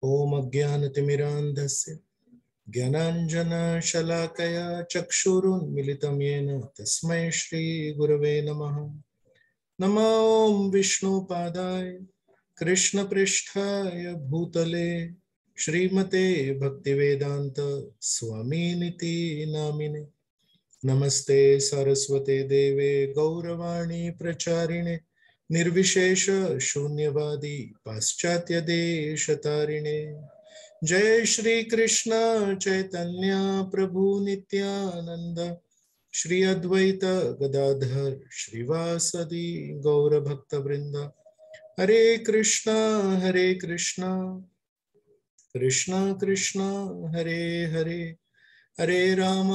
ओम अज्ञानतिमिरान्धस्य ज्ञानाञ्जनशलाकया चक्षुरुन्मिलितं येन तस्मै श्रीगुरवे नमः। नमो ओम विष्णुपादाय कृष्णपृष्ठाय भूतले श्रीमते भक्तिवेदांत स्वामिनिति नामिने। नमस्ते सरस्वते देवे गौरवाणी प्रचारिणे निर्विशेष शून्यवादी पाश्चात्य देशतारिणे। जय श्री कृष्ण चैतन्य प्रभु नित्यानंद श्री अद्वैत गदाधर श्रीवासदि गौर भक्त वृंद। हरे कृष्णा कृष्णा कृष्णा हरे हरे, हरे Ram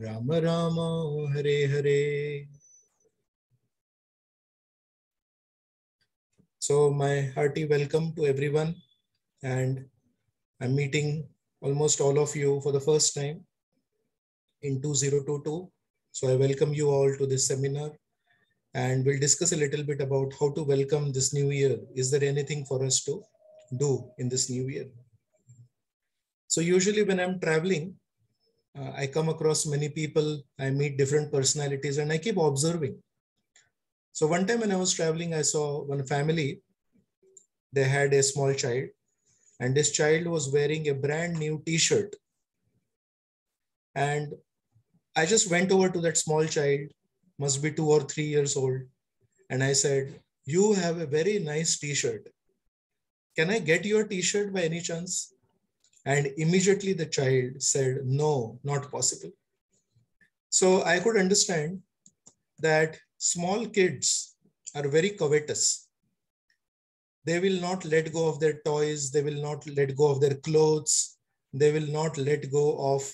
Ram Ram Hare Hare. So my hearty welcome to everyone, and I'm meeting almost all of you for the first time in 2022. So I welcome you all to this seminar, and we'll discuss a little bit about how to welcome this new year. Is there anything for us to do in this new year? So usually when I'm traveling, I come across many people, I meet different personalities, and I keep observing. So one time when I was traveling, I saw one family. They had a small child, and this child was wearing a brand new t-shirt. And I just went over to that small child, must be 2 or 3 years old. And I said, "You have a very nice t-shirt. Can I get your t-shirt by any chance?" And immediately the child said, "No, not possible." So I could understand that small kids are very covetous. They will not let go of their toys. They will not let go of their clothes. They will not let go of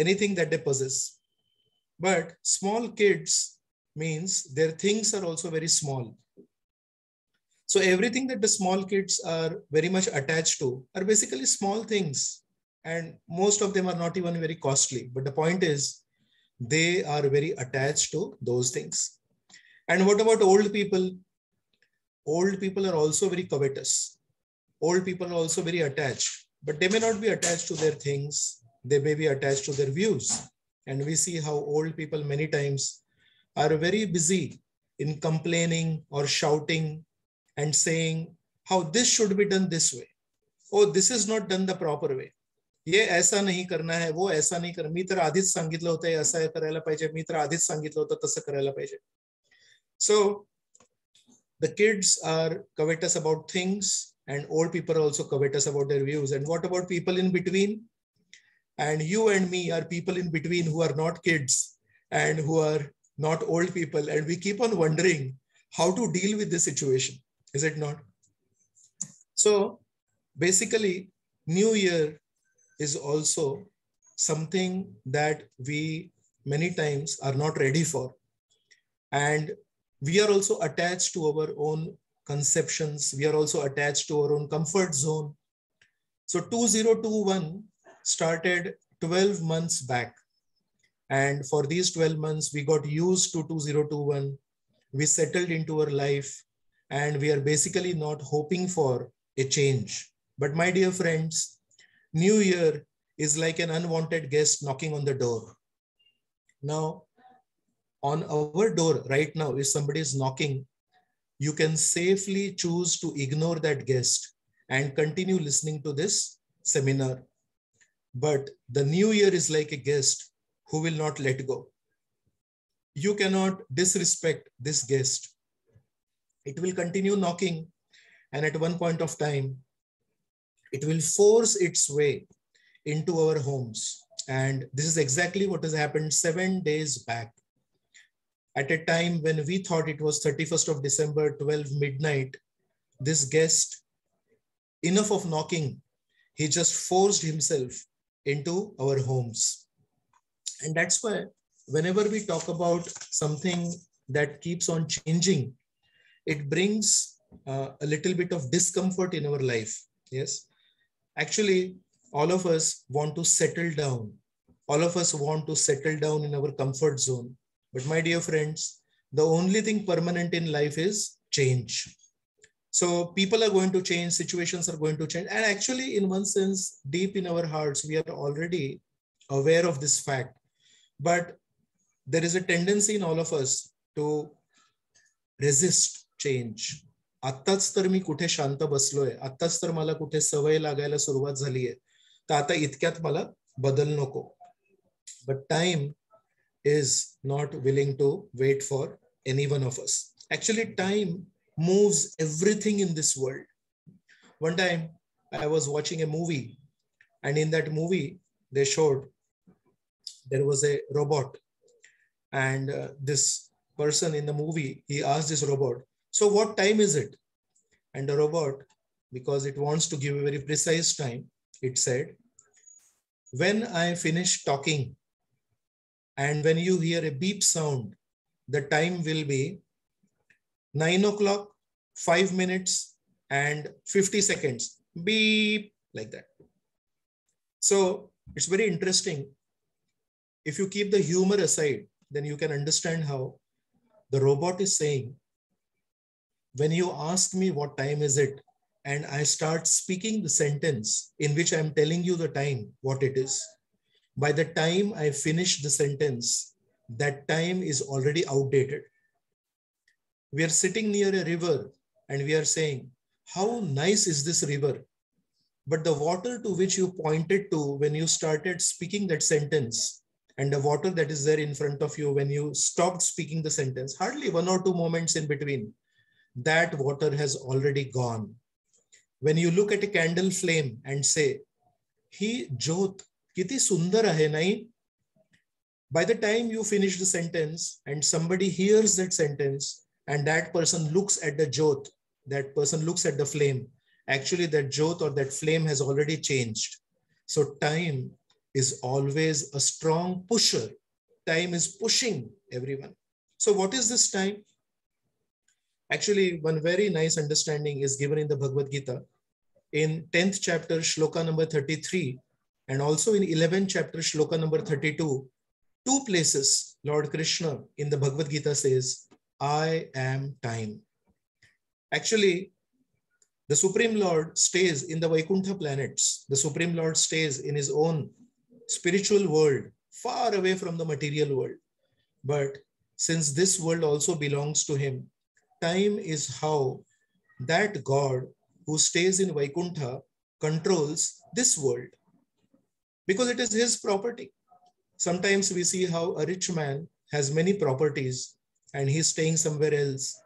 anything that they possess. But small kids means their things are also very small. So everything that the small kids are very much attached to are basically small things. And most of them are not even very costly. But the point is, they are very attached to those things. And what about old people? Old people are also very covetous. Old people are also very attached, but they may not be attached to their things. They may be attached to their views. And we see how old people many times are very busy in complaining or shouting and saying how this should be done this way. Oh, this is not done the proper way. ये ऐसा नहीं करना है, वो ऐसा नहीं करना. मी तर आधीच सांगितलं होतं असं करायला पाहिजे, मी तर आधीच सांगितलं होतं तसं करायला पाहिजे. So the kids are covetous about things, and old people are also covetous about their views. And what about people in between? And you and me are people in between who are not kids and who are not old people. And we keep on wondering how to deal with this situation. Is it not? So basically, New Year is also something that we many times are not ready for. And we are also attached to our own conceptions. We are also attached to our own comfort zone. So 2021 started 12 months back. And for these 12 months, we got used to 2021. We settled into our life, and we are basically not hoping for a change. But my dear friends, New Year is like an unwanted guest knocking on the door. Now, on our door right now, if somebody is knocking, you can safely choose to ignore that guest and continue listening to this seminar. But the new year is like a guest who will not let go. You cannot disrespect this guest. It will continue knocking, and at one point of time, it will force its way into our homes. And this is exactly what has happened 7 days back. At a time when we thought it was 31st of December, 12 midnight, this guest, enough of knocking, he just forced himself into our homes. And that's why whenever we talk about something that keeps on changing, it brings a little bit of discomfort in our life. Yes. Actually, all of us want to settle down. All of us want to settle down in our comfort zone. But my dear friends, the only thing permanent in life is change. So people are going to change, situations are going to change, and actually in one sense deep in our hearts we are already aware of this fact, but there is a tendency in all of us to resist change. आत्ताच तर मी कुठे शांत बसलोय, आत्ताच तर मला कुठे सवय लागायला सुरुवात झालीये, तर आता इतक्यात मला बदल नको. But time is not willing to wait for any one of us. Actually, time moves everything in this world. One time, I was watching a movie, and in that movie, they showed there was a robot, and this person in the movie, he asked this robot, "So, what time is it?" And the robot, because it wants to give a very precise time, it said, "When I finish talking, and when you hear a beep sound, the time will be 9 o'clock, 5 minutes, and 50 seconds. Beep," like that. So it's very interesting. If you keep the humor aside, then you can understand how the robot is saying, when you ask me what time is it, and I start speaking the sentence in which I'm telling you the time, what it is, by the time I finish the sentence, that time is already outdated. We are sitting near a river and we are saying, how nice is this river? But the water to which you pointed to when you started speaking that sentence, and the water that is there in front of you when you stopped speaking the sentence, hardly 1 or 2 moments in between, that water has already gone. When you look at a candle flame and say, "Hi jyot kiti sundar hai nahi?" By the time you finish the sentence and somebody hears that sentence and that person looks at the jyot, that person looks at the flame, actually that jyot or that flame has already changed. So time is always a strong pusher. Time is pushing everyone. So what is this time? Actually, one very nice understanding is given in the Bhagavad Gita in 10th chapter, shloka number 33, and also in 11th chapter, shloka number 32, two places, Lord Krishna in the Bhagavad Gita says, "I am time." Actually, the Supreme Lord stays in the Vaikuntha planets. The Supreme Lord stays in his own spiritual world, far away from the material world. But since this world also belongs to him, time is how that God who stays in Vaikuntha controls this world, because it is his property. Sometimes we see how a rich man has many properties and he's staying somewhere else,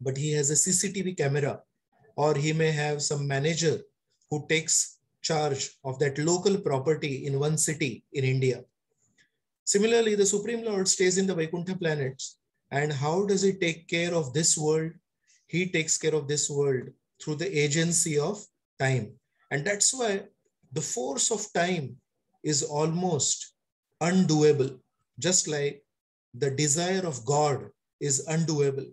but he has a CCTV camera, or he may have some manager who takes charge of that local property in one city in India. Similarly, the Supreme Lord stays in the Vaikuntha planets. And how does he take care of this world? He takes care of this world through the agency of time. And that's why the force of time is almost undoable, just like the desire of God is undoable.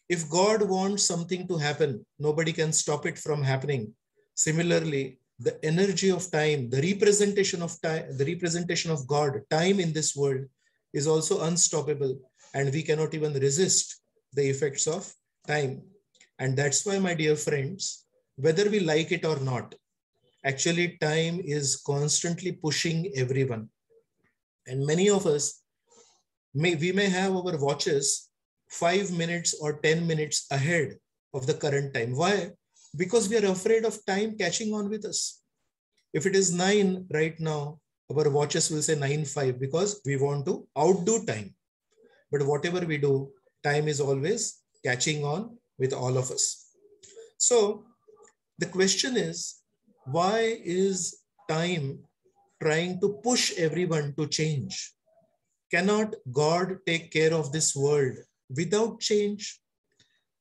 If God wants something to happen, nobody can stop it from happening. Similarly, the energy of time, the representation of time, the representation of God, time in this world is also unstoppable, and we cannot even resist the effects of time. And that's why, my dear friends, whether we like it or not, actually time is constantly pushing everyone. And many of us, we may have our watches 5 minutes or 10 minutes ahead of the current time. Why? Because we are afraid of time catching on with us. If it is 9 right now, our watches will say 9:05 because we want to outdo time. But whatever we do, time is always catching on with all of us. So the question is, why is time trying to push everyone to change? Cannot God take care of this world without change?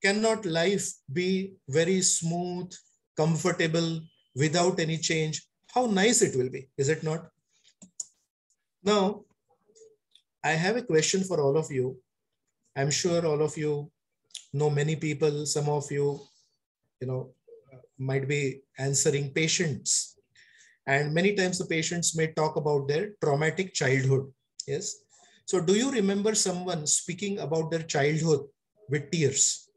Cannot life be very smooth, comfortable, without any change? How nice it will be, is it not? Now, I have a question for all of you. I'm sure all of you know many people. Some of you, might be answering patients. And many times the patients may talk about their traumatic childhood. Yes. So do you remember someone speaking about their childhood with tears?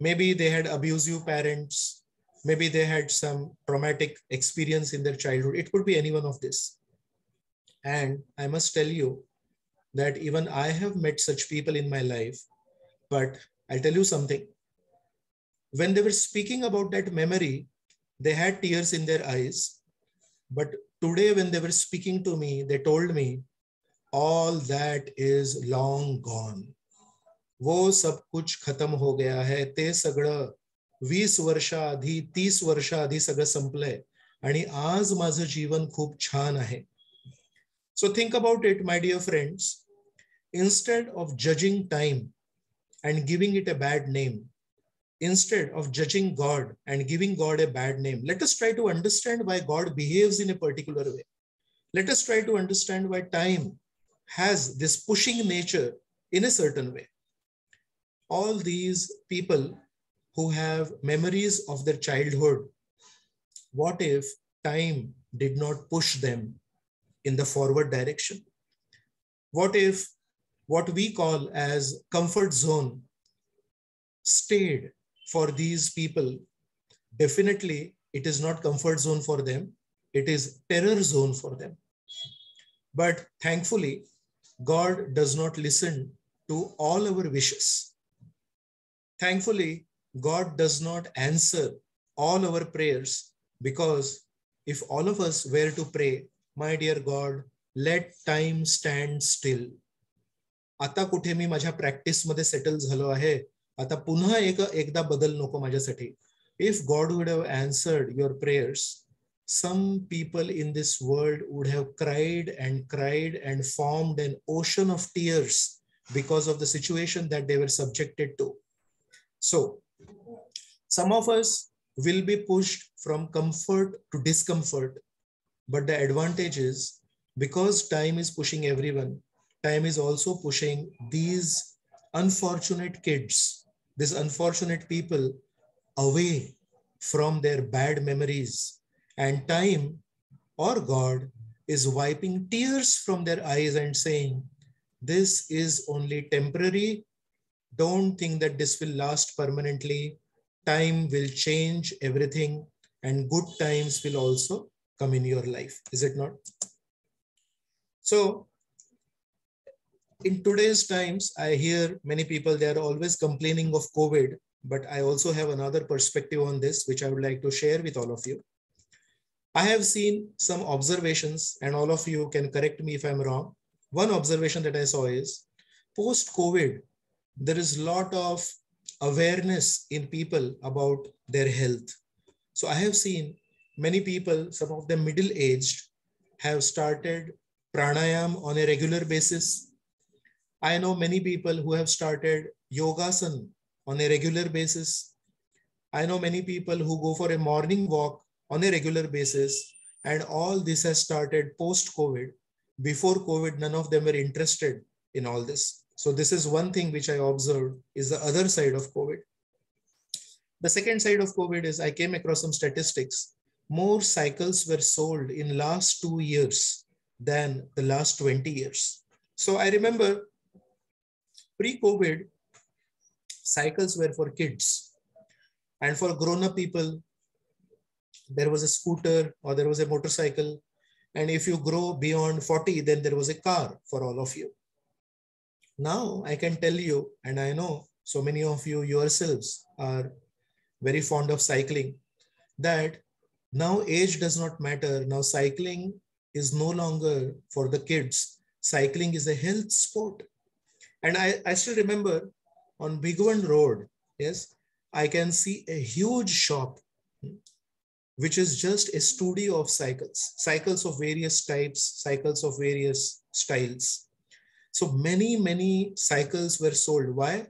Maybe they had abusive parents. Maybe they had some traumatic experience in their childhood. It could be any one of this. And I must tell you that even I have met such people in my life. But I'll tell you something. When they were speaking about that memory, they had tears in their eyes. But today, when they were speaking to me, they told me, all that is long gone. वो सब कुछ खत्म हो गया है. ते सगळं 20 वर्षाआधी 30 वर्षाआधी सगळं संपलंय आणि आज माझं जीवन खूप छान आहे. So think about it, my dear friends. Instead of judging time and giving it a bad name, instead of judging God and giving God a bad name, let us try to understand why God behaves in a particular way. Let us try to understand why time has this pushing nature in a certain way. All these people who have memories of their childhood, what if time did not push them in the forward direction? What if what we call as comfort zone stayed for these people? Definitely, it is not comfort zone for them. It is terror zone for them. But thankfully, God does not listen to all our wishes. Thankfully, God does not answer all our prayers, because if all of us were to pray, my dear God, let time stand still. आता कुठे मी माझ्या practice मध्ये settle झालो आहे, आता पुन्हा एकदा बदल नको माझ्यासाठी. If God would have answered your prayers, some people in this world would have cried and formed an ocean of tears because of the situation that they were subjected to. So, some of us will be pushed from comfort to discomfort, but the advantage is, because time is pushing everyone, time is also pushing these unfortunate kids, these unfortunate people away from their bad memories. And time, or God, is wiping tears from their eyes and saying, this is only temporary. Don't think that this will last permanently. Time will change everything, and good times will also come in your life. Is it not? So, in today's times, I hear many people, they are always complaining of COVID, but I also have another perspective on this, which I would like to share with all of you. I have seen some observations, and all of you can correct me if I'm wrong. One observation that I saw is, post-COVID, there is a lot of awareness in people about their health. So I have seen many people, some of them middle-aged, have started pranayam on a regular basis. I know many people who have started yogasana on a regular basis. I know many people who go for a morning walk on a regular basis, and all this has started post-COVID. Before COVID, none of them were interested in all this. So this is one thing which I observed is the other side of COVID. The second side of COVID is I came across some statistics. More cycles were sold in last 2 years than the last 20 years. So I remember pre-COVID, cycles were for kids, and for grown-up people, there was a scooter or there was a motorcycle. And if you grow beyond 40, then there was a car for all of you. Now I can tell you, and I know so many of you yourselves are very fond of cycling, that now age does not matter. Now cycling is no longer for the kids. Cycling is a health sport. And I still remember on Big One Road, yes, I can see a huge shop, which is just a studio of cycles, cycles of various types, cycles of various styles. So many cycles were sold. Why?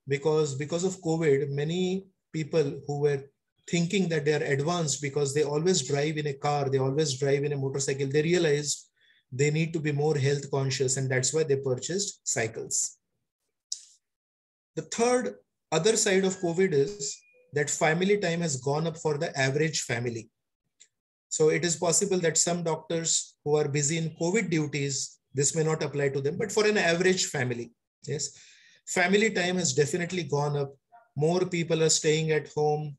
Because of COVID, many people who were thinking that they are advanced because they always drive in a car, they always drive in a motorcycle, they realized they need to be more health conscious, and that's why they purchased cycles. The third other side of COVID is that family time has gone up for the average family. So it is possible that some doctors who are busy in COVID duties, this may not apply to them, but for an average family, yes, family time has definitely gone up. More people are staying at home,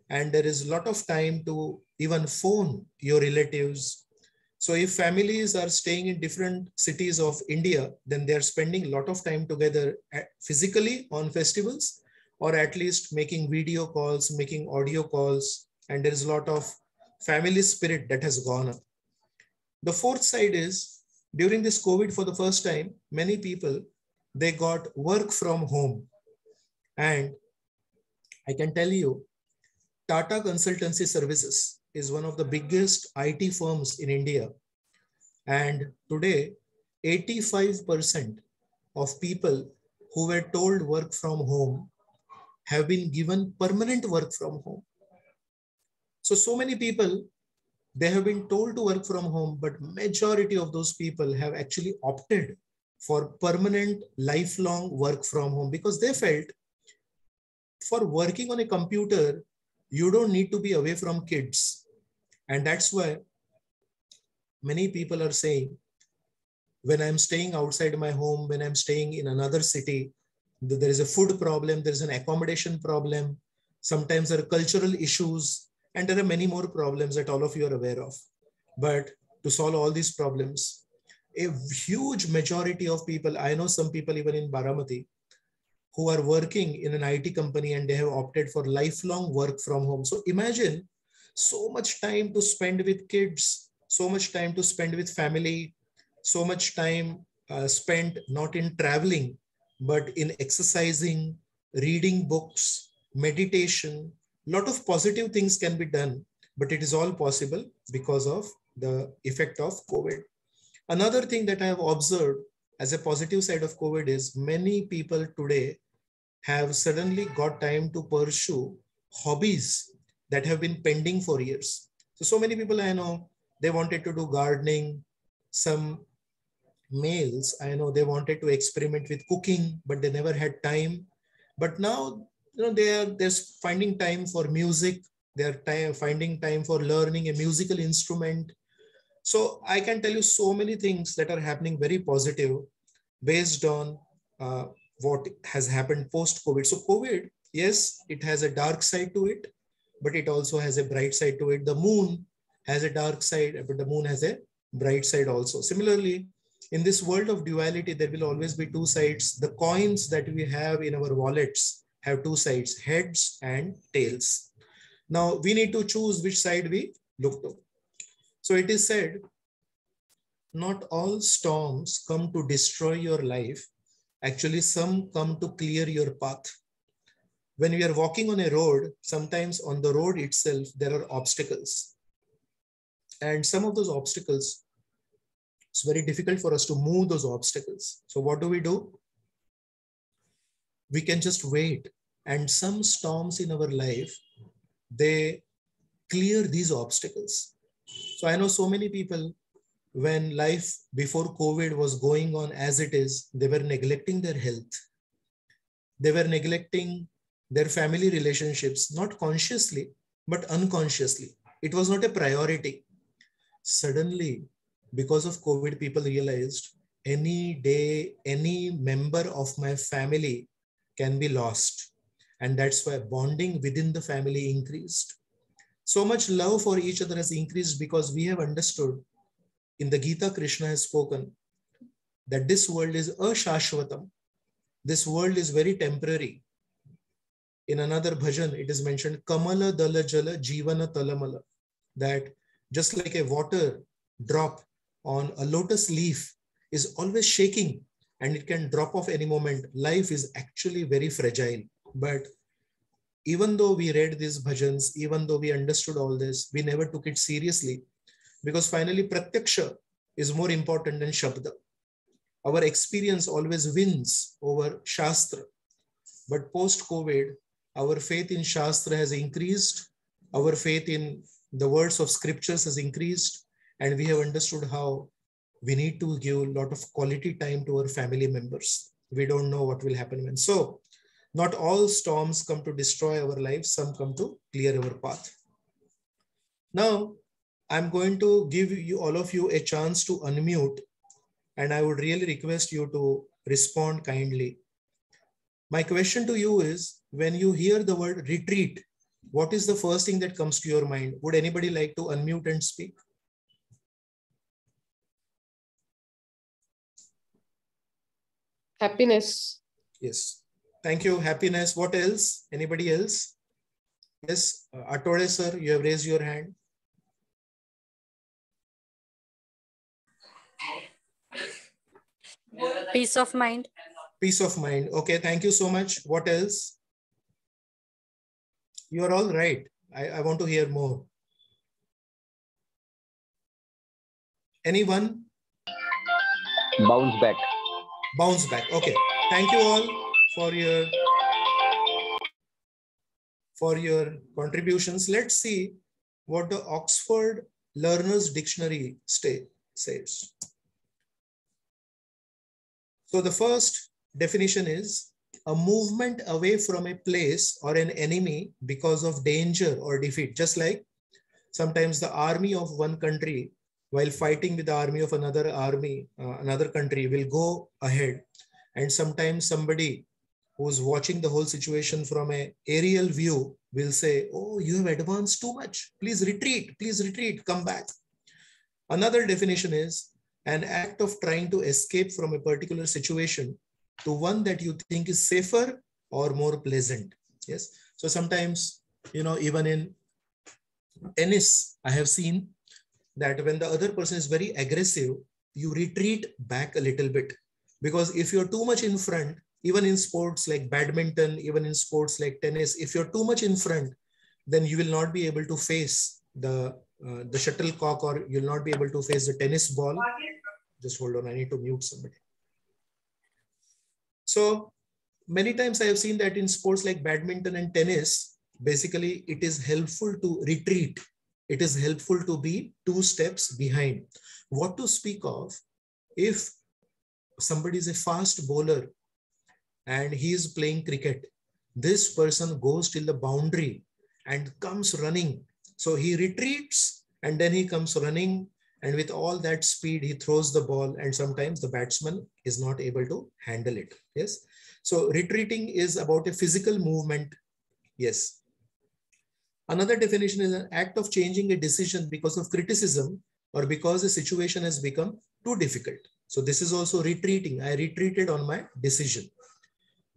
and there is a lot of time to even phone your relatives. So if families are staying in different cities of India, then they're spending a lot of time together physically on festivals, or at least making video calls, making audio calls, and there is a lot of family spirit that has gone up. The fourth side is, during this COVID, for the first time, many people, they got work from home. And I can tell you, Tata Consultancy Services is one of the biggest IT firms in India. And today, 85% of people who were told work from home have been given permanent work from home. So many people, they have been told to work from home, but majority of those people have actually opted for permanent lifelong work from home, because they felt for working on a computer, you don't need to be away from kids. And that's why many people are saying, when I'm staying outside my home, when I'm staying in another city, there is a food problem, there's an accommodation problem, sometimes there are cultural issues, and there are many more problems that all of you are aware of. But to solve all these problems, a huge majority of people, I know some people even in Baramati, who are working in an IT company, and they have opted for lifelong work from home. So imagine so much time to spend with kids, so much time to spend with family, so much time spent not in traveling, but in exercising, reading books, meditation. A lot of positive things can be done, but it is all possible because of the effect of COVID. Another thing that I have observed as a positive side of COVID is, many people today have suddenly got time to pursue hobbies that have been pending for years. So many people I know, they wanted to do gardening. Some males, I know, they wanted to experiment with cooking, but they never had time. But now, they're finding time for music. They're finding time for learning a musical instrument. So I can tell you so many things that are happening very positive based on uh, what has happened post-COVID. So COVID, yes, it has a dark side to it, but it also has a bright side to it. The moon has a dark side, but the moon has a bright side also. Similarly, in this world of duality, there will always be two sides. The coins that we have in our wallets have two sides, heads and tails. Now we need to choose which side we look to. So it is said, not all storms come to destroy your life. Actually, some come to clear your path. When we are walking on a road, sometimes on the road itself, there are obstacles. And some of those obstacles, it's very difficult for us to move those obstacles. So what do? We can just wait. And some storms in our life, they clear these obstacles. So I know so many people, when life before COVID was going on as it is, they were neglecting their health. They were neglecting their family relationships, not consciously, but unconsciously. It was not a priority. Suddenly, because of COVID, people realized any day, any member of my family can be lost. And that's why bonding within the family increased. So much love for each other has increased because we have understood, in the Gita, Krishna has spoken that this world is ashashvatam. This world is very temporary. In another bhajan, it is mentioned, Kamala Dala Jala Jivana Talamala, that just like a water drop on a lotus leaf is always shaking and it can drop off any moment, life is actually very fragile. But even though we read these bhajans, even though we understood all this, we never took it seriously, because finally Pratyaksha is more important than Shabda. Our experience always wins over Shastra. But post-COVID, our faith in Shastra has increased. Our faith in the words of scriptures has increased. And we have understood how we need to give a lot of quality time to our family members. We don't know what will happen when. So not all storms come to destroy our lives. Some come to clear our path. Now, I'm going to give you, all of you, a chance to unmute. And I would really request you to respond kindly. My question to you is, when you hear the word retreat, what is the first thing that comes to your mind? Would anybody like to unmute and speak? Happiness. Yes. Thank you. Happiness. What else? Anybody else? Yes. Atore sir, you have raised your hand. Peace of mind. Peace of mind. Okay. Thank you so much. What else? You are all right. I want to hear more. Anyone? Bounce back. Bounce back. Okay. Thank you all for your contributions. Let's see what the Oxford Learner's Dictionary says. So the first definition is a movement away from a place or an enemy because of danger or defeat. Just like sometimes the army of one country, while fighting with the army of another country, will go ahead. And sometimes somebody who's watching the whole situation from an aerial view will say, oh, you have advanced too much. Please retreat, come back. Another definition is an act of trying to escape from a particular situation to one that you think is safer or more pleasant. Yes. So sometimes, even in tennis, I have seen that when the other person is very aggressive, you retreat back a little bit. Because if you're too much in front, even in sports like badminton, even in sports like tennis, if you're too much in front, then you will not be able to face the shuttlecock, or you'll not be able to face the tennis ball. Just hold on, I need to mute somebody. So many times I have seen that in sports like badminton and tennis, basically it is helpful to retreat. It is helpful to be 2 steps behind. What to speak of if somebody is a fast bowler and he is playing cricket? This person goes till the boundary and comes running. So he retreats and then he comes running, and with all that speed, he throws the ball, and sometimes the batsman is not able to handle it. Yes. So retreating is about a physical movement. Yes. Another definition is an act of changing a decision because of criticism or because the situation has become too difficult. So this is also retreating. I retreated on my decision.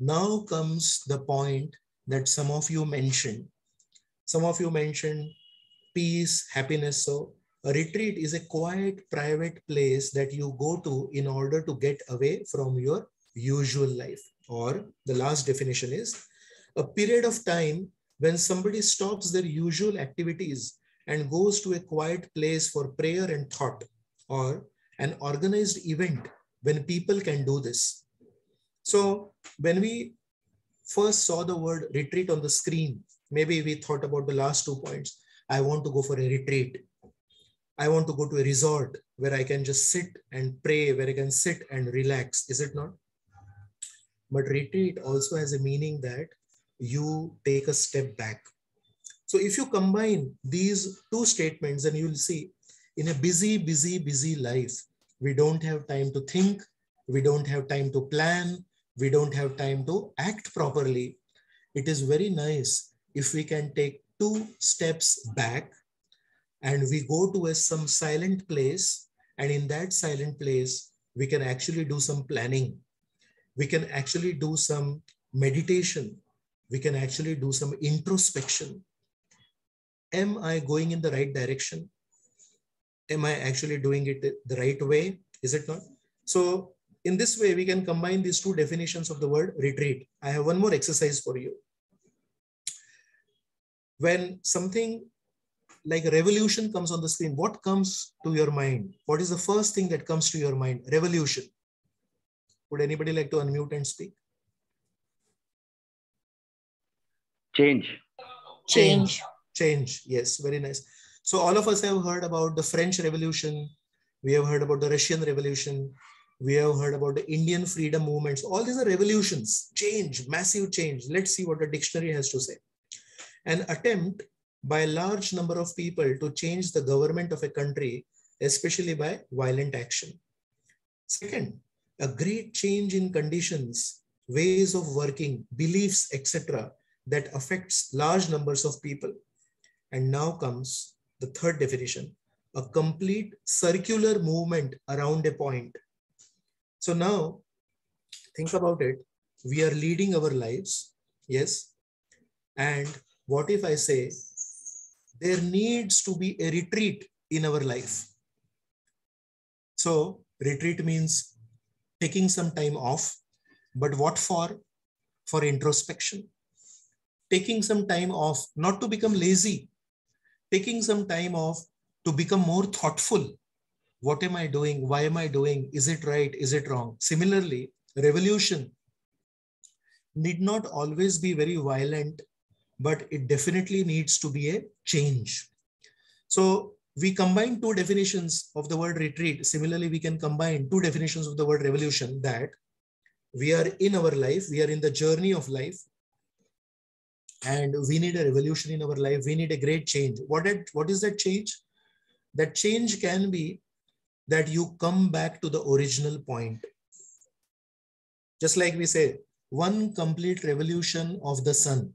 Now comes the point that some of you mentioned. Some of you mentioned peace, happiness. So a retreat is a quiet, private place that you go to in order to get away from your usual life. Or the last definition is a period of time when somebody stops their usual activities and goes to a quiet place for prayer and thought, or an organized event when people can do this. So when we first saw the word retreat on the screen, maybe we thought about the last 2 points. I want to go for a retreat. I want to go to a resort where I can just sit and pray, where I can sit and relax. Is it not? But retreat also has a meaning that you take a step back. So if you combine these 2 statements, then you'll see in a busy life, we don't have time to think. We don't have time to plan. We don't have time to act properly. It is very nice if we can take 2 steps back and we go to some silent place, and in that silent place, we can actually do some planning. We can actually do some meditation. We can actually do some introspection. Am I going in the right direction? Am I actually doing it the right way? Is it not? So in this way, we can combine these 2 definitions of the word retreat. I have one more exercise for you. When something like a revolution comes on the screen, what comes to your mind? What is the first thing that comes to your mind? Revolution. Would anybody like to unmute and speak? Change. Change. Yes, very nice. So all of us have heard about the French Revolution. We have heard about the Russian Revolution. We have heard about the Indian freedom movements. All these are revolutions. Change, massive change. Let's see what the dictionary has to say. An attempt by a large number of people to change the government of a country, especially by violent action. Second, a great change in conditions, ways of working, beliefs, etc., that affects large numbers of people. And now comes the third definition, a complete circular movement around a point. So now think about it. We are leading our lives. Yes. And what if I say there needs to be a retreat in our life? So retreat means taking some time off, but what for? For introspection. Taking some time off, not to become lazy, taking some time off to become more thoughtful. What am I doing? Why am I doing? Is it right? Is it wrong? Similarly, revolution need not always be very violent, but it definitely needs to be a change. So we combine two definitions of the word retreat. Similarly, we can combine two definitions of the word revolution, that we are in our life, we are in the journey of life, and we need a revolution in our life. We need a great change. What is that change? That change can be that you come back to the original point. Just like we say, one complete revolution of the sun.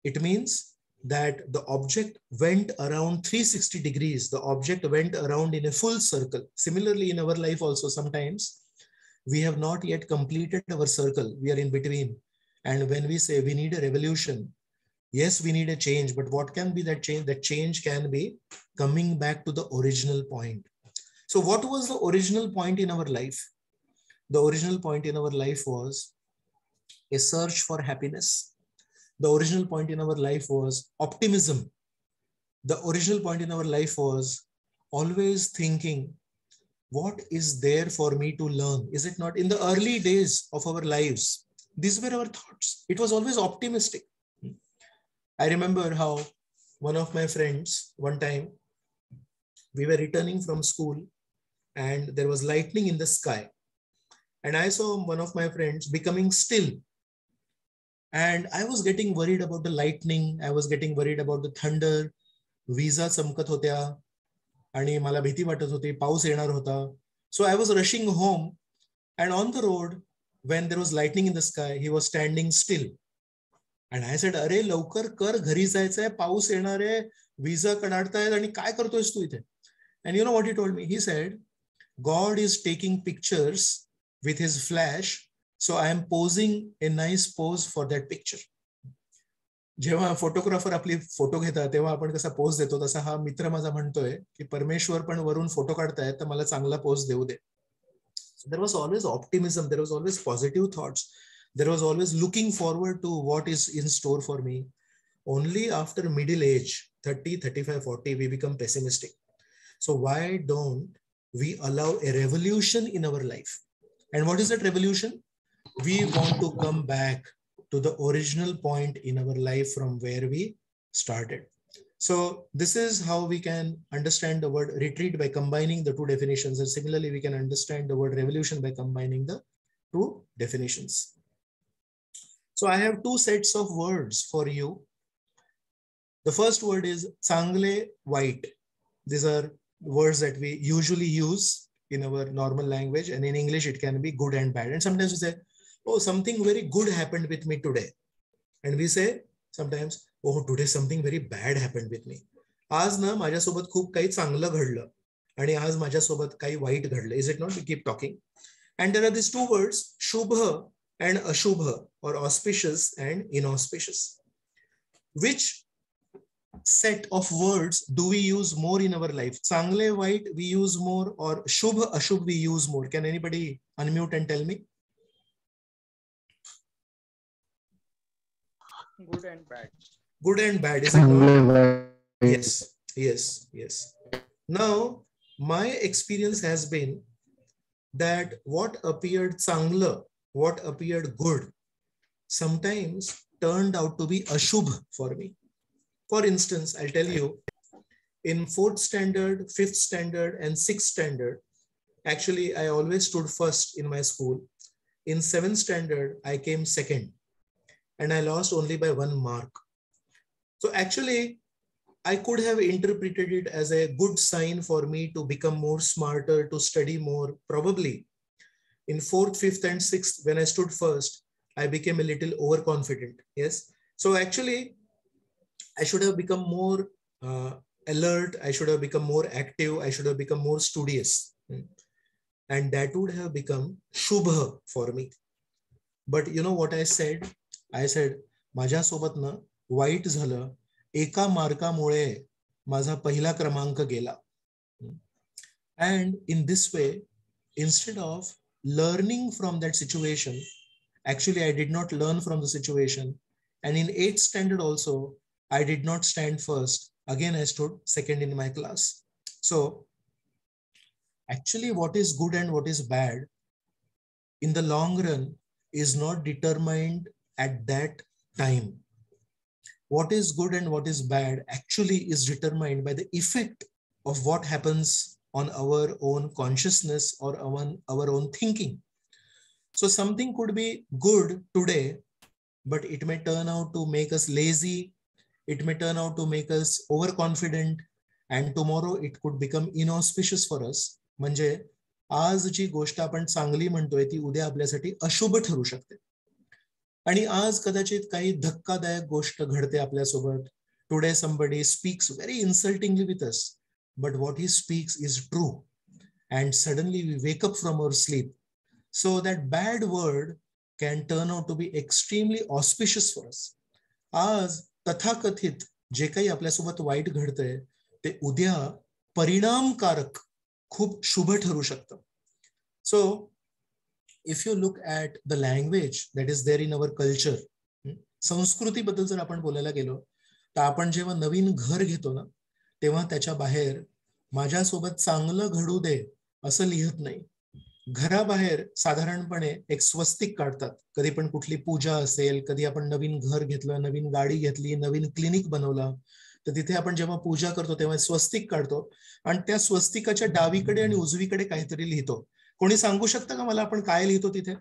It means that the object went around 360 degrees. The object went around in a full circle. Similarly, in our life also, sometimes we have not yet completed our circle. We are in between. And when we say we need a revolution, yes, we need a change, but what can be that change? That change can be coming back to the original point. So what was the original point in our life? The original point in our life was a search for happiness. The original point in our life was optimism. The original point in our life was always thinking, what is there for me to learn? Is it not? In the early days of our lives, these were our thoughts. It was always optimistic. I remember how one of my friends, one time, we were returning from school and there was lightning in the sky. And I saw one of my friends becoming still. And I was getting worried about the lightning. I was getting worried about the thunder. Visa चमकत होत्या आणि मला भीती वाटत होती, पाऊस येणार होता. So I was rushing home, and on the road, when there was lightning in the sky, he was standing still. And I said, अरे लवकर कर, घरी जायचंय, पाऊस येणार आहे, विजा कडाडतायत आणि काय करतोयस तू इथे? And you know what he told me? He said, God is taking pictures with his flash, so I am posing a nice pose for that picture. जेव्हा फोटोग्राफर आपली फोटो घेतात तेव्हा आपण कसा पोज देतो, तसा हा मित्र माझा म्हणतोय की परमेश्वर पण वरून फोटो काढतायत तर मला चांगला पोज देऊ दे. So there was always optimism, there was always positive thoughts, there was always looking forward to what is in store for me. Only after middle age, 30, 35, 40, we become pessimistic. So why don't we allow a revolution in our life? And what is that revolution? We want to come back to the original point in our life from where we started. So this is how we can understand the word retreat, by combining the two definitions. And similarly, we can understand the word revolution by combining the two definitions. So I have two sets of words for you. The first word is चांगले white. These are words that we usually use in our normal language, and in English it can be good and bad. And sometimes we say, oh, something very good happened with me today. And we say sometimes, oh, today something very bad happened with me. आज ना माझ्यासोबत खूप काही चांगलं घडलं आणि आज माझ्यासोबत काही वाईट घडलं. Is it not? We keep talking. And there are these two words, shubha and ashubha, or auspicious and inauspicious. Which set of words do we use more in our life? चांगले white we use more, or shubha ashubh we use more? Can anybody unmute and tell me? Good and bad. Good and bad, is it not? Yes, yes, yes. Now, my experience has been that what appeared changla, what appeared good, sometimes turned out to be ashubh for me. For instance, I'll tell you, in 4th standard, 5th standard, and 6th standard, actually, I always stood first in my school. In 7th standard, I came second, and I lost only by 1 mark. So actually, I could have interpreted it as a good sign for me to become more smarter, to study more. Probably in 4th, 5th, and 6th, when I stood first, I became a little overconfident. Yes. So actually, I should have become more alert. I should have become more active. I should have become more studious. And that would have become Shubha for me. But you know what I said? I said, माझ्यासोबत ना white झालं. एका मार्कामुळे माझा पहिला क्रमांक गेला. And in this way, instead of learning from that situation, actually I did not learn from the situation. And in 8th standard also, I did not stand first. Again, I stood second in my class. So actually what is good and what is bad in the long run is not determined at that time. What is good and what is bad actually is determined by the effect of what happens on our own consciousness or our own thinking. So something could be good today, but it may turn out to make us lazy. It may turn out to make us overconfident, and tomorrow it could become inauspicious for us. म्हणजे आज जी गोष्ट आपण चांगली म्हणतोय ती उद्या आपल्यासाठी अशुभ ठरू शकते. आणि आज कदाचित काही धक्कादायक गोष्ट घडते आपल्यासोबत. Today somebody speaks very insultingly with us, but what he speaks is true, and suddenly we wake up from our sleep. So that bad word can turn out to be extremely auspicious for us. आज तथाकथित जे काही आपल्यासोबत white घडतंय ते उद्या परिणामकारक खूप शुभ ठरू शकतं. So if you look at the language that is there in our culture, संस्कृती बद्दल जर आपण बोलायला गेलो तर आपण जेव्हा नवीन घर घेतो ना तेव्हा त्याच्या बाहेर माझ्यासोबत चांगलं घडू दे असं लिहित नाही. घराबाहेर साधारणपणे एक स्वस्तिक काढतात. कधी पण कुठली पूजा असेल, कधी आपण नवीन घर घेतलं, नवीन गाडी घेतली, नवीन क्लिनिक बनवलं, तर तिथे आपण जेव्हा पूजा करतो तेव्हा स्वस्तिक काढतो आणि त्या स्वस्तिकाच्या डावीकडे आणि उजवीकडे काहीतरी लिहितो. कोणी सांगू शकतं का मला आपण काय लिहितो तिथे?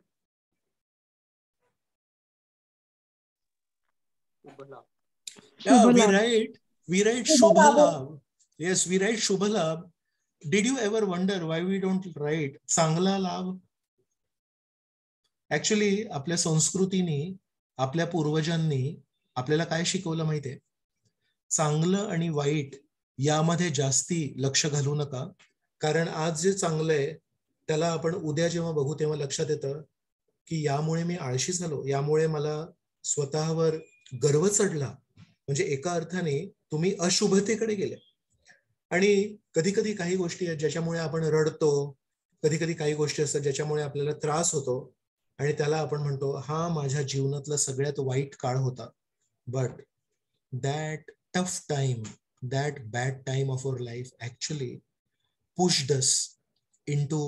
Yeah, we write Shubha Labh. Yes, we write Shubha Labh. Did you ever wonder why we don't write चांगला लाभ? ऍक्च्युली आपल्या संस्कृतीने, आपल्या पूर्वजांनी आपल्याला काय शिकवलं माहितीये? चांगलं आणि वाईट यामध्ये जास्ती लक्ष घालू नका, कारण आज जे चांगलं आहे त्याला आपण उद्या जेव्हा बघू तेव्हा लक्षात येतं की यामुळे मी आळशी झालो, यामुळे मला स्वतःवर गर्व चढला. म्हणजे एका अर्थाने तुम्ही अशुभतेकडे गेले. आणि कधी कधी काही गोष्टी आहेत ज्याच्यामुळे आपण रडतो, कधी कधी काही गोष्टी असतात ज्याच्यामुळे आपल्याला त्रास होतो आणि त्याला आपण म्हणतो हा माझ्या जीवनातला सगळ्यात वाईट काळ होता. But that tough time, that bad time of our life actually pushed us into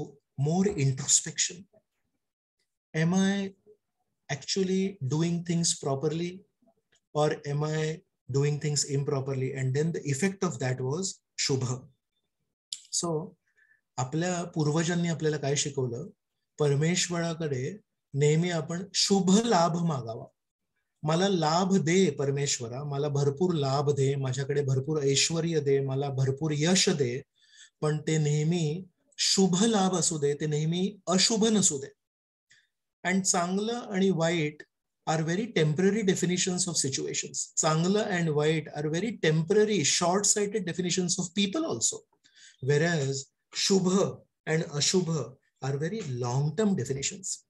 more introspection. Am I actually doing things properly or am I doing things improperly? And then the effect of that was Shubha. So आपल्या पूर्वजांनी आपल्याला काय शिकवलं? परमेश्वराकडे नेहमी आपण शुभ लाभ मागावा. मला लाभ दे परमेश्वरा, मला भरपूर लाभ दे, माझ्याकडे भरपूर ऐश्वर्य दे, मला भरपूर यश दे, पण ते नेहमी शुभ लाभ असू दे, ते नेहमी अशुभ नसू दे. अँड चांगलं आणि white are very temporary definitions of situations. Changla and white are very temporary, short-sighted definitions of people also. Whereas Shubha and Ashubha are very long-term definitions.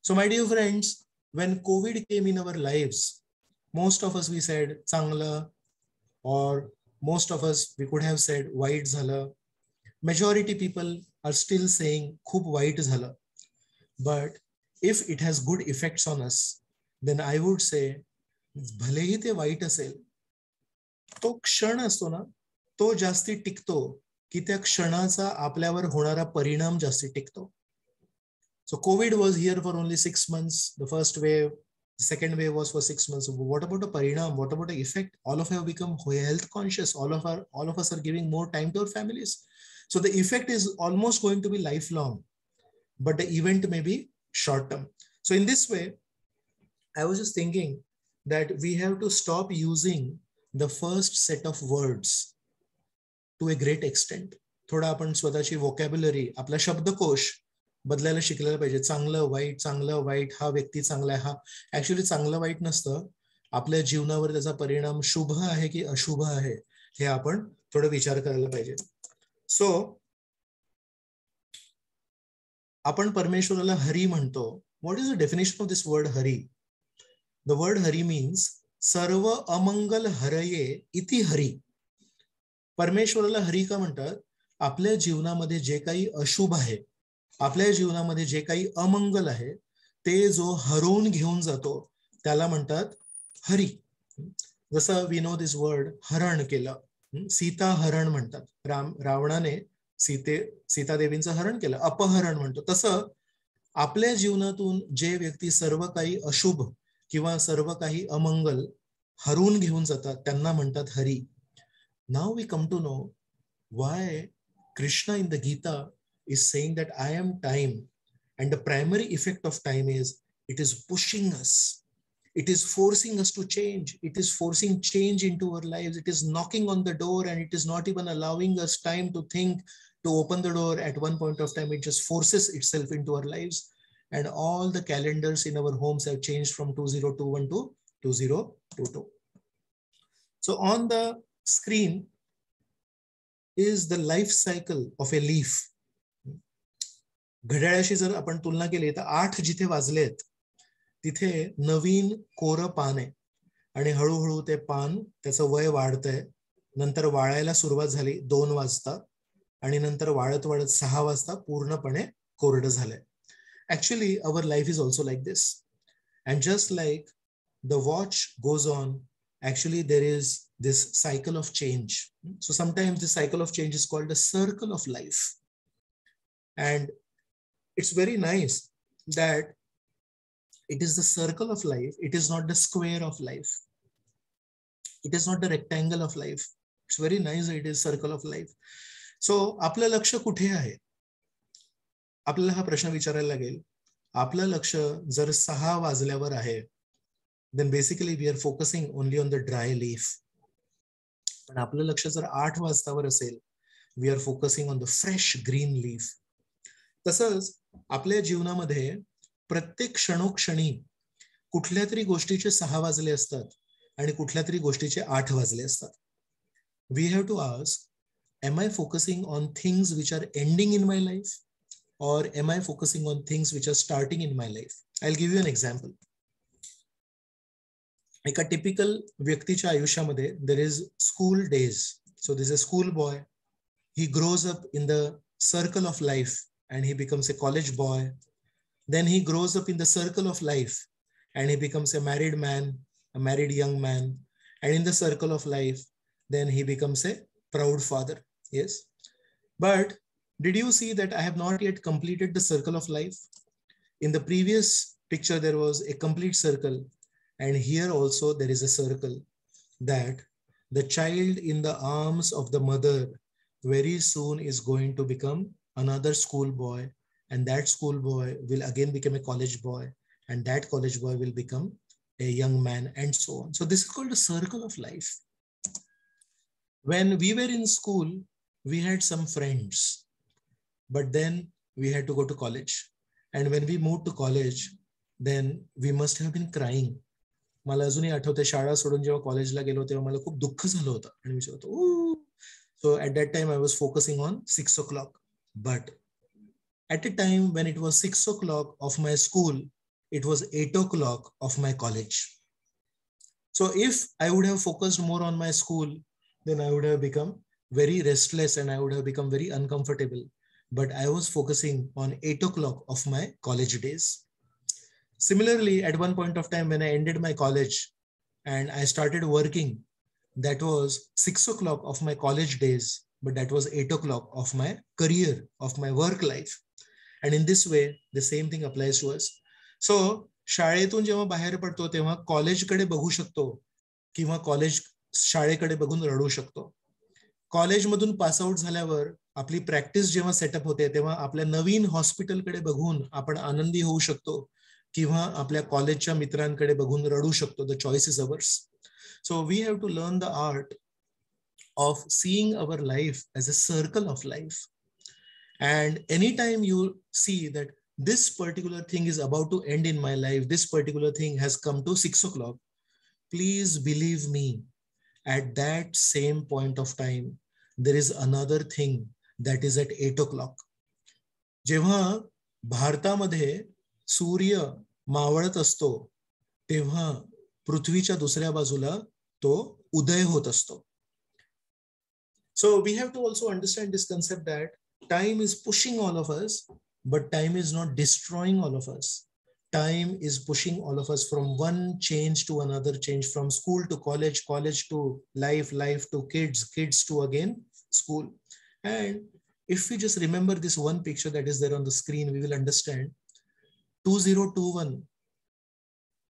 So my dear friends, when COVID came in our lives, most of us we said Changla, or most of us we could have said white zhala. Majority people are still saying khub white zhala. But if it has good effects on us, then I would say भलेही ते white असेल, तो क्षण असतो ना तो जास्ती टिकतो की त्या क्षणाचा आपल्यावर होणारा परिणाम जास्ती टिकतो. So COVID was here for only 6 months. The first wave, the second wave was for 6 months. What about the parinam? What about the effect? All of us have become health conscious. All of us are giving more time to our families. So the effect is almost going to be lifelong, but the event may be short term. So in this way, I was just thinking that we have to stop using the first set of words to a great extent. थोडा आपण स्वतःची vocabulary, आपला शब्दकोश बदलायला शिकलेला पाहिजे. चांगलं white, चांगलं वाईट, हा व्यक्ती चांगला आहे, हा ऍक्च्युअली चांगलं वाईट नसतं. आपल्या जीवनावर त्याचा परिणाम शुभ आहे की अशुभ आहे हे आपण थोडं विचार करायला पाहिजे. सो आपण परमेश्वराला हरी म्हणतो. What is the definition of this word Hari? The word Hari means सर्व अमंगल हरये इति हरी. परमेश्वराला हरी का म्हणतात? आपल्या जीवनामध्ये जे काही अशुभ आहे, आपल्या जीवनामध्ये जे काही अमंगल आहे, ते जो हरवून घेऊन जातो त्याला म्हणतात हरी. जसं वी नो दिस वर्ड हरण केलं, सीता हरण म्हणतात. रावणाने सीतादेवींचं हरण केलं, अपहरण म्हणतो. तसं आपल्या जीवनातून जे व्यक्ती सर्व काही अशुभ किंवा सर्व काही अमंगल हरवून घेऊन जातात त्यांना म्हणतात हरी. Now we come to know why Krishna in the Gita is saying that I am time, and the primary effect of time is it is pushing us, it is forcing us to change, it is forcing change into our lives, it is knocking on the door, and it is not even allowing us time to think, to open the door. At one point of time it just forces itself into our lives, and all the calendars in our homes have changed from 2021 to 2022. So on the screen is the life cycle of a leaf. घड्याळाशी जर आपण तुलना केली तर 8 जिथे वाजलेत तिथे नवीन कोरं पान आहे, आणि हळूहळू ते पान त्याचं वय वाढतंय. नंतर वाळायला सुरुवात झाली 2 वाजता, आणि नंतर वाळत वाळत 6 वाजता पूर्णपणे कोरडं झालंय. Actually our life is also like this, and just like the watch goes on, actually there is this cycle of change. So sometimes the cycle of change is called the circle of life, and it's very nice that it is the circle of life. It is not the square of life, it is not the rectangle of life. It's very nice that it is circle of life. So आपलं लक्ष कुठे आहे? आपल्याला हा प्रश्न विचारायला लागेल. आपलं लक्ष जर 6 वाजल्यावर आहे, then basically we are focusing only on the dry leaf. पण आपलं लक्ष जर 8 वाजतावर असेल, we are focusing on the fresh green leaf. तसंच आपल्या जीवनामध्ये प्रत्येक क्षणोक्षणी कुठल्या तरी गोष्टीचे 6 वाजले असतात आणि कुठल्या तरी गोष्टीचे 8 वाजले असतात. We have to ask, am I focusing on things which are ending in my life, or am I focusing on things which are starting in my life? I'll give you an example. एका typical व्यक्तीच्या आयुष्यामध्ये there is school days. So there's a school boy. He grows up in the circle of life and he becomes a college boy. Then he grows up in the circle of life and he becomes a married man, a married young man. And in the circle of life, then he becomes a proud father. Yes. But did you see that I have not yet completed the circle of life? In the previous picture, there was a complete circle. And here also there is a circle, that the child in the arms of the mother very soon is going to become another school boy, and that school boy will again become a college boy, and that college boy will become a young man, and so on. So this is called the circle of life. When we were in school, we had some friends, but then we had to go to college. And when we moved to college, then we must have been crying. मला अजूनही आठवते, शाळा सोडून जेव्हा कॉलेजला गेलो तेव्हा मला खूप दुःख झालं होतं आणि मी होतो. So at that time I was focusing on 6 o'clock. But at a time when it was 6 o'clock of my school, it was 8 o'clock of my college. So if I would have focused more on my school, then I would have become very restless and I would have become very uncomfortable. But I was focusing on 8 o'clock of my college days. Similarly, at one point of time when I ended my college and I started working, that was 6 o'clock of my college days, but that was 8 o'clock of my career, of my work life. And in this way, the same thing applies to us. So, शाळेतून जेव्हा बाहेर पडतो तेव्हा कॉलेजकडे बघू शकतो किंवा college शाळेकडे बघून रडू शकतो. कॉलेजमधून पासआउट झाल्यावर आपली प्रॅक्टिस जेव्हा सेटअप होते तेव्हा आपल्या नवीन हॉस्पिटलकडे बघून आपण आनंदी होऊ शकतो, किंवा आपल्या कॉलेजच्या मित्रांकडे बघून रडू शकतो. The choice is ours. So we have to learn the art of seeing our life as a circle of life. And any time you see that this particular thing is about to end in my life, this particular thing has come to 6 o'clock, please believe me, at that same point of time, there is another thing that is at 8 o'clock. जेव्हा भारतामध्ये सूर्य मावळत असतो तेव्हा पृथ्वीच्या दुसऱ्या बाजूला तो उदय होत असतो. So we have to also understand this concept that time is pushing all of us, but time is not destroying all of us. Time is pushing all of us from one change to another change, from school to college, college to life, life to kids, kids to again school. And if we just remember this one picture that is there on the screen, we will understand 2021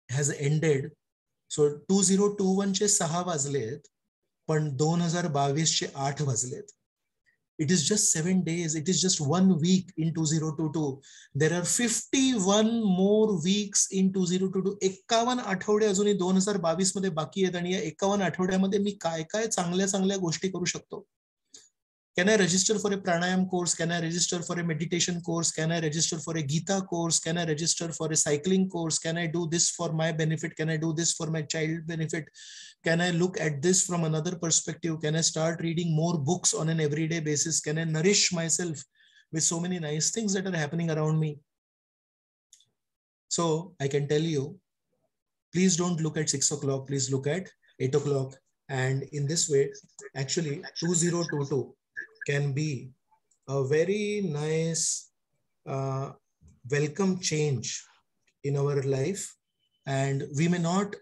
has ended. So 2021 चे 6 वाजलेत, पण 2022 चे 8 वाजलेत. It is just 7 days. It is just 1 week in 2022. There are 51 more weeks in 2022. 51 आठवडे अजूनही 2022 मध्ये बाकी आहेत आणि या 51 आठवड्यामध्ये मी काय काय चांगल्या चांगल्या गोष्टी करू शकतो. Can I register for a pranayam course? Can I register for a meditation course? Can I register for a Gita course? Can I register for a cycling course? Can I do this for my benefit? Can I do this for my child benefit? Can I look at this from another perspective? Can I start reading more books on an everyday basis? Can I nourish myself with so many nice things that are happening around me? So I can tell you, please don't look at 6 o'clock. Please look at 8 o'clock. And in this way, actually 2022 can be a very nice welcome change in our life, and we may not,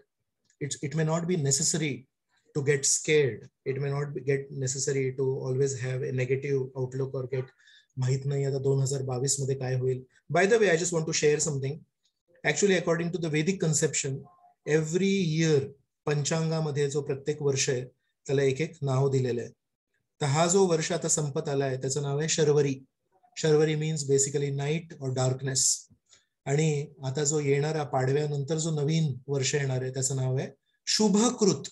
it may not be necessary to get scared. It may not get necessary to always have a negative outlook or get माहित नाही आता 2022 मध्ये काय होईल. By the way, I just want to share something. Actually, according to the Vedic conception, every year पंचांगामध्ये जो प्रत्येक वर्ष आहे त्याला एक एक नाव दिलेलं आहे. तर हा जो वर्ष आता संपत आलाय त्याचं नाव आहे Sharvari. Sharvari means basically night और डार्कनेस. आणि आता जो येणारा पाडव्यानंतर जो नवीन वर्ष येणार आहे त्याचं नाव आहे Shubhakrit.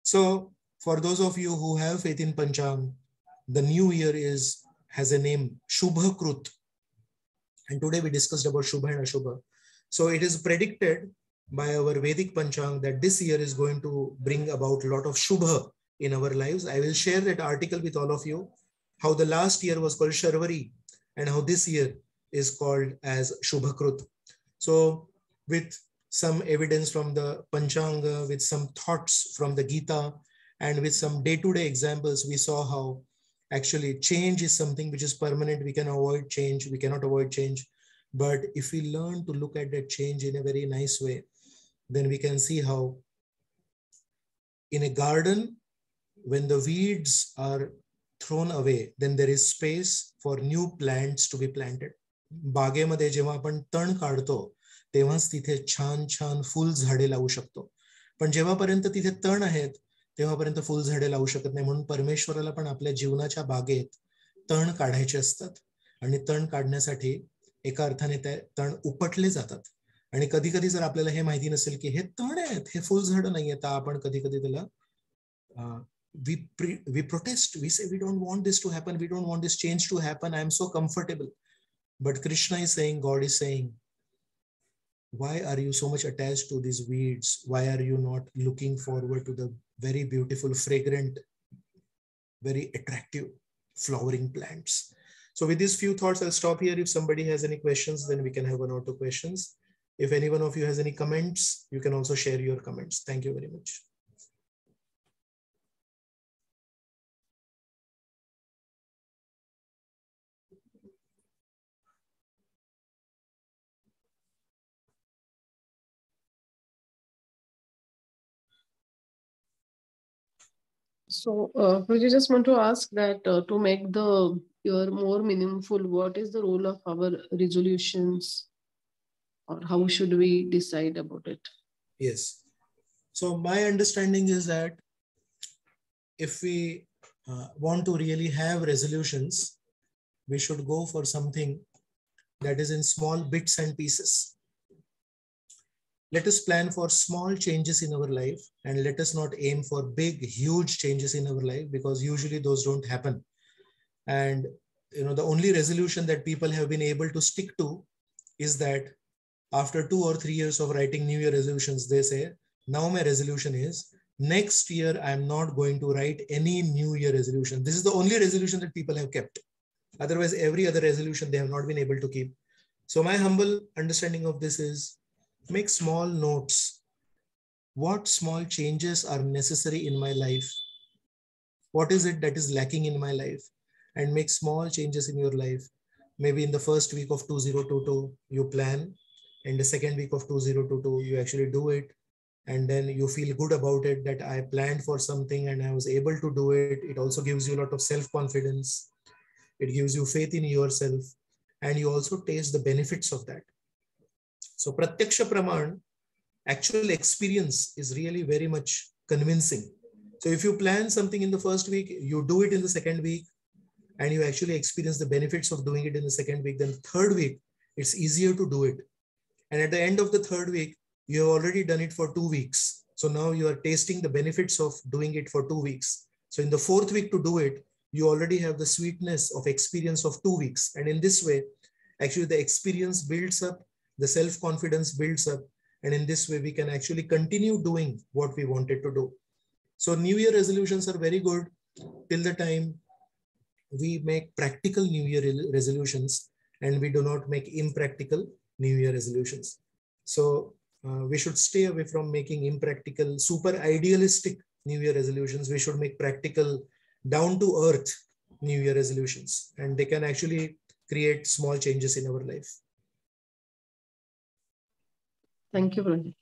So for those of you who have faith in panchang, the new year has a name Shubhakrut, and today we discussed about Shubha and Ashubha. So it is predicted by our Vedic Panchang that this year is going to bring about a lot of Shubha in our lives. I will share that article with all of you, how the last year was called Sharvari and how this year is called as Shubhakrut. So with some evidence from the Panchanga, with some thoughts from the Gita, and with some day-to-day examples, we saw how actually change is something which is permanent. We can avoid change. We cannot avoid change. But if we learn to look at that change in a very nice way, then we can see how in a garden, when the weeds are thrown away, then there is space for new plants to be planted. बागेमध्ये जेव्हा आपण तण काढतो तेव्हाच तिथे छान छान full झाडे लावू शकतो. पण जेव्हापर्यंत तिथे तण आहेत तेव्हापर्यंत फुल झाडे लावू शकत नाही. म्हणून परमेश्वराला पण आपल्या जीवनाच्या बागेत तण काढायचे असतात आणि तण काढण्यासाठी एका अर्थाने ते तण उपटले जातात. आणि कधी कधी जर आपल्याला हे माहिती नसेल की हे तण आहेत, हे फुल झाड नाही आहेत, आपण कधी कधी त्याला we protest. We say we don't want this to happen. We don't want this change to happen. I am so comfortable. But Krishna is saying, God is saying, why are you so much attached to these weeds? Why are you not looking forward to the very beautiful, fragrant, very attractive flowering plants? So with these few thoughts, I'll stop here. If somebody has any questions, then we can have 1 or 2 questions. If any one of you has any comments, you can also share your comments. Thank you very much. So, Guruji, just want to ask that to make the year more meaningful, what is the role of our resolutions, or how should we decide about it? Yes. So my understanding is that if we want to really have resolutions, we should go for something that is in small bits and pieces. Let us plan for small changes in our life, and let us not aim for big, huge changes in our life, because usually those don't happen. And the only resolution that people have been able to stick to is that after 2 or 3 years of writing New Year resolutions, they say, Now my resolution is, next year I am not going to write any New Year resolution. This is the only resolution that people have kept. Otherwise, every other resolution they have not been able to keep. So my humble understanding of this is, make small notes. What small changes are necessary in my life? What is it that is lacking in my life? And make small changes in your life. Maybe in the first week of 2022, you plan. In the second week of 2022, you actually do it. And then you feel good about it, that I planned for something and I was able to do it. It also gives you a lot of self-confidence. It gives you faith in yourself. And you also taste the benefits of that. So Pratyaksha Praman, actual experience is really very much convincing. So if you plan something in the first week, you do it in the second week, and you actually experience the benefits of doing it in the second week, then third week, it's easier to do it. And at the end of the third week, you have already done it for 2 weeks. So now you are tasting the benefits of doing it for 2 weeks. So in the fourth week to do it, you already have the sweetness of experience of 2 weeks. And in this way, actually the experience builds up, the self-confidence builds up. And in this way, we can actually continue doing what we wanted to do. So New Year resolutions are very good till the time we make practical New Year resolutions and we do not make impractical New Year resolutions. So we should stay away from making impractical, super idealistic New Year resolutions. We should make practical, down to earth New Year resolutions, and they can actually create small changes in our life. Thank you, Prabhu.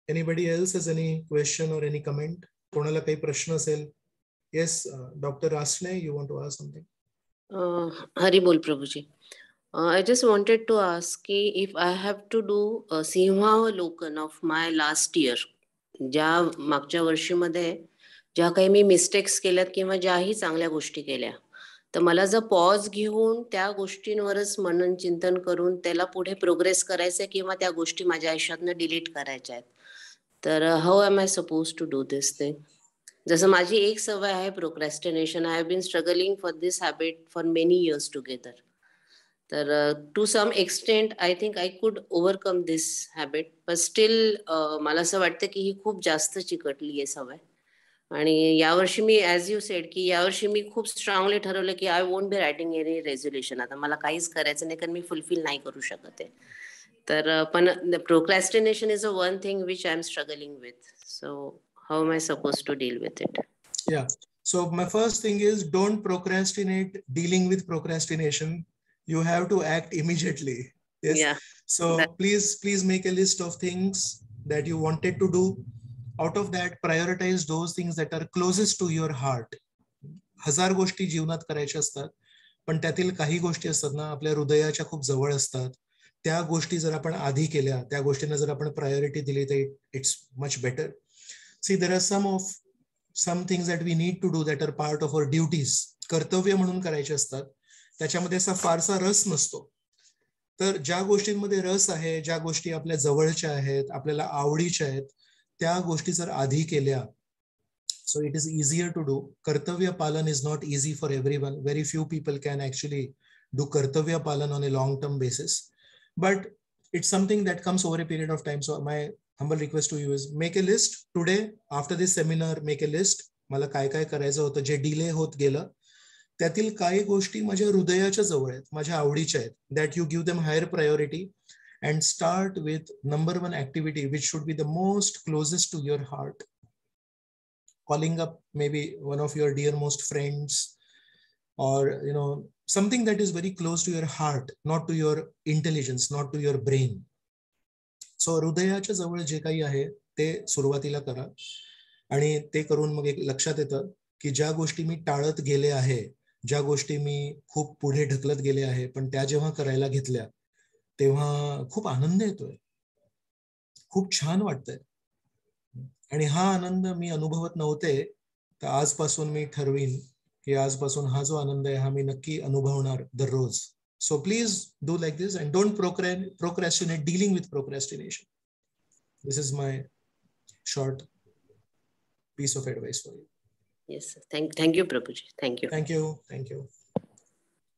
Anybody else has any question or any comment? कोणाला काही प्रश्न असेल? Yes, Dr. Rasne, you want to ask something? Hari bol Prabhuji. I just wanted to ask if I have to do a Simhavalokan of my last year, ज्या मागच्या वर्षीमध्ये ज्या काही मी mistakes केल्यात किंवा ज्याही चांगल्या गोष्टी केल्या, तर मला जर पॉज घेऊन त्या गोष्टींवरच मनन चिंतन करून त्याला पुढे प्रोग्रेस करायचंय किंवा त्या गोष्टी माझ्या आयुष्यातनं डिलीट करायच्या आहेत, तर how am I suppose to do this thing? जसं माझी एक सवय आहे procrastination. I have been struggling for this habit for many years together. तर to some extent I think I could overcome this habit, पण स्टील मला असं वाटतं की ही खूप जास्त चिकटली आहे सवय. आणि यावर्षी मी, ॲज यू सेड, की यावर्षी मी खूप स्ट्रॉंगली ठरवलं की I won't be writing any resolution. आता मला काहीच करायचं नाही कारण मी फुलफिल नाही करू शकत आहे. तर पण procrastination is a one thing which I am struggling with. So how am I supposed to deal with it? Yeah. So my first thing is, don't procrastinate dealing with procrastination. You have to act immediately. Yes. Yeah. So please make a list of things that you wanted to do. Out of that, prioritize those things that are closest to your heart. 1000 गोष्टी जीवनात करायच्या असतात, पण त्यातील काही गोष्टी असतात ना आपल्या हृदयाच्या खूप जवळ असतात. त्या गोष्टी जर आपण आधी केल्या, त्या गोष्टींना जर आपण प्रायोरिटी दिली, तर it's much better. See, there are some things that we need to do that are part of our duties. कर्तव्य म्हणून करायचे असतात, त्याच्यामध्ये असा फारसा रस नसतो. तर ज्या गोष्टींमध्ये रस आहे, ज्या गोष्टी आपल्या जवळच्या आहेत, आपल्याला आवडीच्या आहेत, त्या गोष्टी जर आधी केल्या, so it is easier to do. कर्तव्य पालन is not easy for everyone. Very few people can actually do कर्तव्य पालन on a long-term basis. But it's something that comes over a period of time. So my humble request to you is, make a list today after this seminar. Make a list. मला काय काय करायचं होतं, जे delay होत गेलं, त्यातील काही गोष्टी माझ्या हृदयाच्या जवळ आहेत, माझ्या आवडीच्या आहेत, that you give them higher priority and start with number one activity which should be the most closest to your heart. Calling up maybe one of your dearmost friends, or something that is very close to your heart, not to your intelligence, not to your brain. सो हृदयाच्या जवळ जे काही आहे ते सुरुवातीला करा, आणि ते करून मग एक लक्षात येतं की ज्या गोष्टी मी टाळत गेले आहे, ज्या गोष्टी मी खूप पुढे ढकलत गेले आहे, पण त्या जेव्हा करायला घेतल्या तेव्हा खूप आनंद येतोय, खूप छान वाटतंय. आणि हा आनंद मी अनुभवत नव्हते, तर आजपासून मी ठरवीन की आजपासून हा जो आनंद आहे हा मी नक्की अनुभवणार दररोज. So please do like this and don't procrastinate dealing with procrastination. This is my short piece of advice for you. Yes, thank you, Prabhuji. Thank you. Thank you.